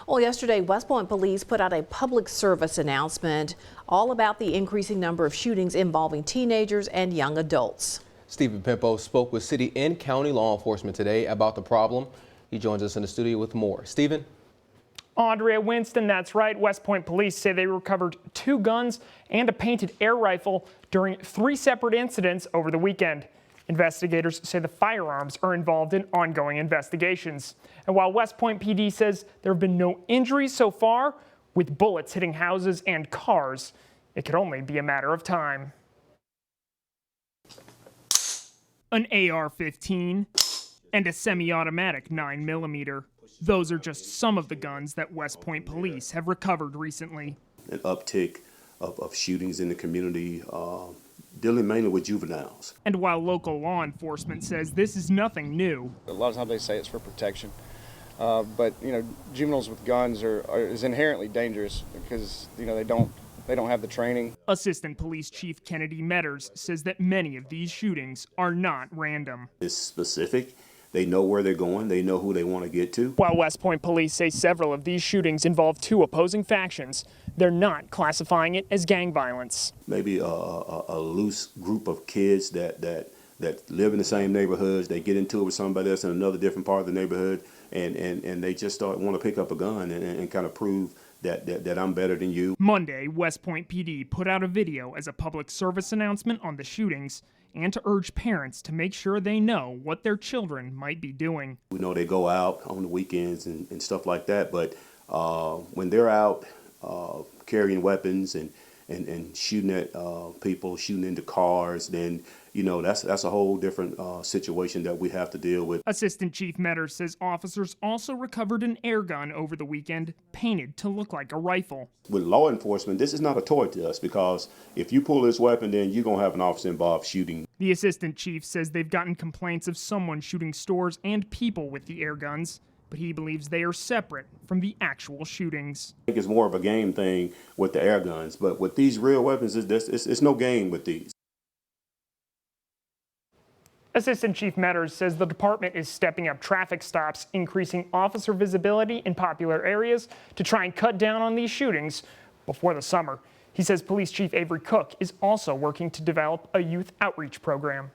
Well, yesterday, West Point Police put out a public service announcement all about the increasing number of shootings involving teenagers and young adults. Stephen Pimpo spoke with city and county law enforcement today about the problem. He joins us in the studio with more. Stephen? Andrea Winston, that's right. West Point Police say they recovered 2 guns and a painted air rifle during 3 separate incidents over the weekend. Investigators say the firearms are involved in ongoing investigations. And while West Point PD says there have been no injuries so far, with bullets hitting houses and cars, it could only be a matter of time. An AR-15 and a semi-automatic 9mm. Those are just some of the guns that West Point Police have recovered recently. An uptick of shootings in the community, dealing mainly with juveniles. And while local law enforcement says this is nothing new, a lot of times they say it's for protection, but juveniles with guns is inherently dangerous because they don't have the training. Assistant Police Chief Kennedy Metters says that many of these shootings are not random. It's specific. They know where they're going. They know who they want to get to. While West Point Police say several of these shootings involve 2 opposing factions, they're not classifying it as gang violence. Maybe a loose group of kids that live in the same neighborhoods. They get into it with somebody else in another different part of the neighborhood, and they just want to pick up a gun and kind of prove that I'm better than you. Monday, West Point PD put out a video as a public service announcement on the shootings and to urge parents to make sure they know what their children might be doing. We know they go out on the weekends and stuff like that, but when they're out carrying weapons and shooting at people, shooting into cars, then that's a whole different situation that we have to deal with. Assistant Chief Metters says officers also recovered an air gun over the weekend, painted to look like a rifle. With law enforcement, this is not a toy to us, because if you pull this weapon, then you're going to have an officer involved shooting. The assistant chief says they've gotten complaints of someone shooting stores and people with the air guns, but he believes they are separate from the actual shootings. I think it's more of a game thing with the air guns, but with these real weapons, it's no game with these. Assistant Chief Metters says the department is stepping up traffic stops, increasing officer visibility in popular areas to try and cut down on these shootings before the summer. He says Police Chief Avery Cook is also working to develop a youth outreach program.